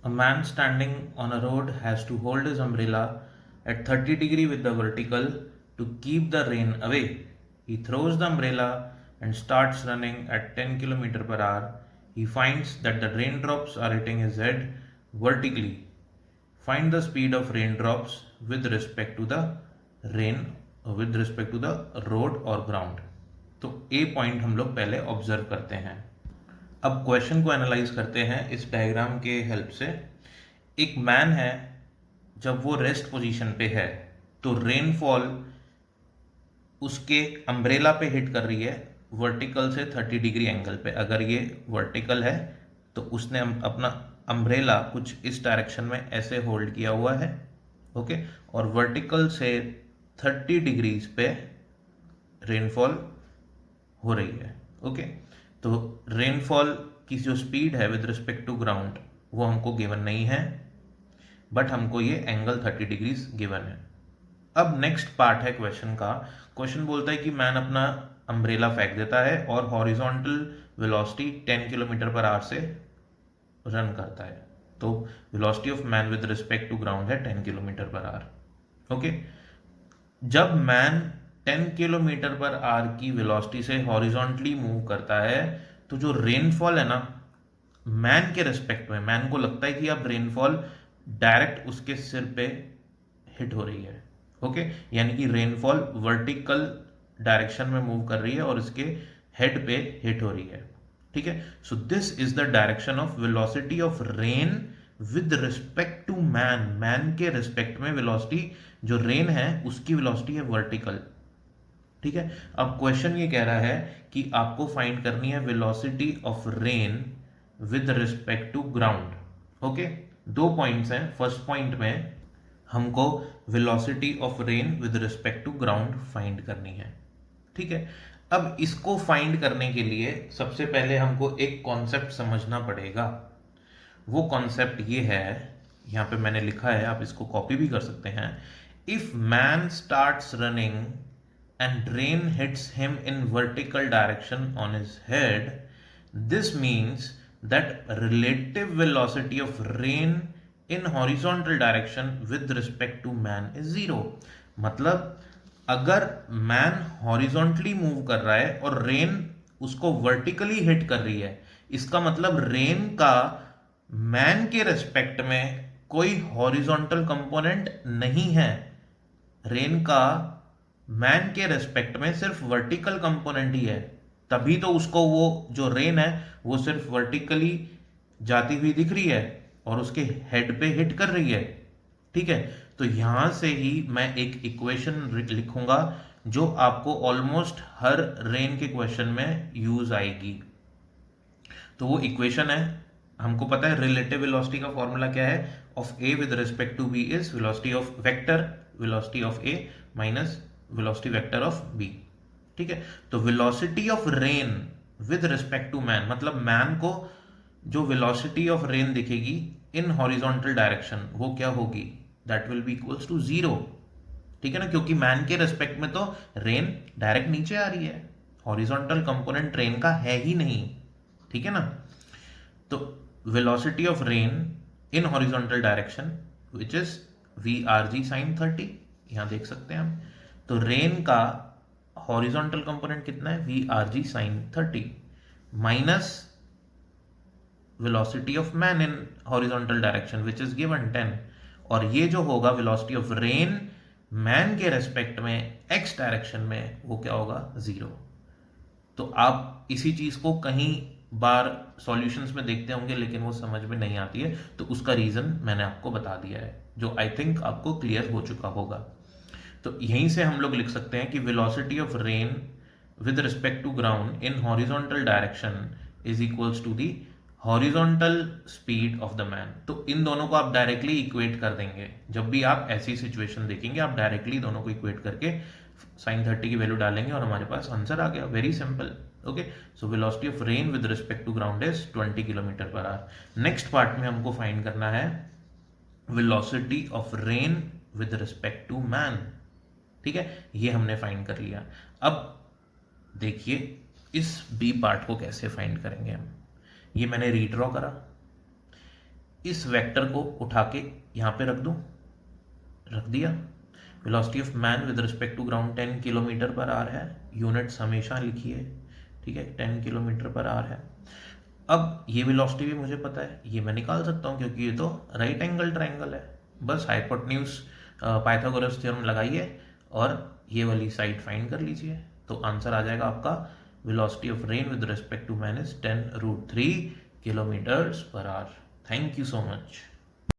A man standing on a road has to hold his umbrella at 30 degree with the vertical to keep the rain away. He throws the umbrella and starts running at 10 km per hour. He finds that the raindrops are hitting his head vertically. Find the speed of raindrops with respect to the rain with respect to the road or ground. तो ए point हम लोग पहले observe करते हैं। अब question को analyse करते हैं इस डायग्राम के हेल्प से। एक मैन है, जब वो रेस्ट पोजीशन पे है तो रेनफॉल उसके अम्ब्रेला पे हिट कर रही है वर्टिकल से 30 डिग्री एंगल पे। अगर ये वर्टिकल है तो उसने अपना अम्ब्रेला कुछ इस डायरेक्शन में ऐसे होल्ड किया हुआ है, ओके, और वर्टिकल से 30 डिग्रीज पे रेनफॉल हो रही है, ओके। तो रेनफॉल की जो स्पीड है विद रिस्पेक्ट टू ग्राउंड वो हमको गिवन नहीं है, बट हमको ये एंगल 30 डिग्रीज गिवन है। अब नेक्स्ट पार्ट है क्वेश्चन का। क्वेश्चन बोलता है कि मैन अपना अम्ब्रेला फेंक देता है और horizontal velocity 10 kilometre per hour से रन करता है। तो velocity of man with respect to ground है 10 किलोमीटर पर आवर, ओके। जब मैन 10 किलोमीटर पर आवर की वेलोसिटी से हॉरिजॉन्टली मूव करता है तो जो रेनफॉल है ना, मैन के रिस्पेक्ट में, मैन को लगता है कि अब रेनफॉल डायरेक्ट उसके सिर पे हिट हो रही है, ओके। यानी कि रेनफॉल वर्टिकल डायरेक्शन में मूव कर रही है और इसके हेड पे हिट हो रही है, ठीक है। So this is the direction of velocity of rain with respect to man. Man के रिस्पेक्ट में वेलोसिटी, जो रेन है उसकी वेलोसिटी है वर्टिकल, ठीक है। अब क्वेश्चन ये कह रहा है कि आपको फाइंड करनी है velocity of rain with respect to ground, okay. दो पॉइंट्स हैं। फर्स्ट पॉइंट में हमको velocity of rain with respect to ground find करनी है, ठीक है। अब इसको फाइंड करने के लिए सबसे पहले हमको एक कॉन्सेप्ट समझना पड़ेगा। वो कॉन्सेप्ट ये है, यहां पे मैंने लिखा है, आप इसको कॉपी भी कर सकते हैं। If man starts running and rain hits him in vertical direction on his head, this means that relative velocity of rain in horizontal direction with respect to man is zero। मतलब अगर man horizontally move कर रहा है और rain उसको vertically hit कर रही है, इसका मतलब रेन का मैन के रेस्पेक्ट में कोई हॉरिजॉन्टल कंपोनेंट नहीं है। रेन का मैन के रेस्पेक्ट में सिर्फ वर्टिकल कंपोनेंट ही है, तभी तो उसको वो जो रेन है वो सिर्फ वर्टिकली जाती हुई दिख रही है और उसके हेड पे हिट कर रही है, ठीक है। तो यहां से ही मैं एक इक्वेशन लिखूंगा जो आपको ऑलमोस्ट हर रेन के क्वेश्चन में यूज आएगी। तो वो इक्वेशन है, हमको पता है रिलेटिव वेलोसिटी का फॉर्मूला क्या है, of A with respect to B is velocity of vector, velocity of A minus velocity vector of B, ठीक है। तो velocity of rain with respect to man, मतलब मैन को जो वेलोसिटी ऑफ रेन दिखेगी इन हॉरिजॉन्टल डायरेक्शन वो क्या होगी, that will be equals to zero, ठीक है ना। क्योंकि मैन के रेस्पेक्ट में तो रेन डायरेक्ट नीचे आ रही है, हॉरिजॉन्टल कंपोनेंट रेन का है ही नहीं, ठीक है ना। तो velocity of rain in horizontal direction which is V R G sine 30, यहां देख सकते हैं हम। तो रेन का हॉरिजॉन्टल कंपोनेंट कितना है, V R G sine 30 minus velocity of man in horizontal direction which is given 10, और ये जो होगा वेलोसिटी ऑफ रेन मैन के रेस्पेक्ट में एक्स डायरेक्शन में वो क्या होगा, जीरो। तो आप इसी चीज को कहीं बार सॉल्यूशंस में देखते होंगे लेकिन वो समझ में नहीं आती है, तो उसका रीजन मैंने आपको बता दिया है जो आई थिंक आपको क्लियर हो चुका होगा। तो यहीं से हम लोग लिख सकते हैं कि velocity of rain with respect to ground in horizontal direction is equals to the horizontal speed of the man. तो इन दोनों को आप डायरेक्टली इक्वेट कर देंगे, जब भी आप ऐसी सिचुएशन देखेंगे आप डायरेक्टली दोनों को इक्वेट करके साइन 30 की वैल्यू डालेंगे और हमारे पास आंसर आ गया, very simple, okay. So velocity of rain with respect to ground is 20 kilometre per hour. Next part में हमको फाइंड करना है velocity of rain with respect to man, ठीक है। ये हमने फाइंड कर लिया। अब देखिए इस बी पार्ट को कैसे फाइंड करेंगे हम। ये मैंने रीड्रॉ करा। इस वेक्टर को उठा के यहाँ पे रख दूँ, रख दिया। Velocity of man with respect to ground 10 kilometre per hour है, यूनिट्स हमेशा लिखिए, ठीक है, 10 किलोमीटर पर आवर है। अब ये वेलोसिटी भी मुझे पता है, ये मैं निकाल सकता हूँ क्योंकि ये तो राइट एंगल ट्रायंगल है। बस हाइपोटेन्यूज पाइथागोरस थ्योरम लगाइए और ये वाली साइड फाइंड कर लीजिए, तो आंसर आ जाएगा आपका velocity of rain with respect to man is 10√3 kilometres per hour. Thank you so much.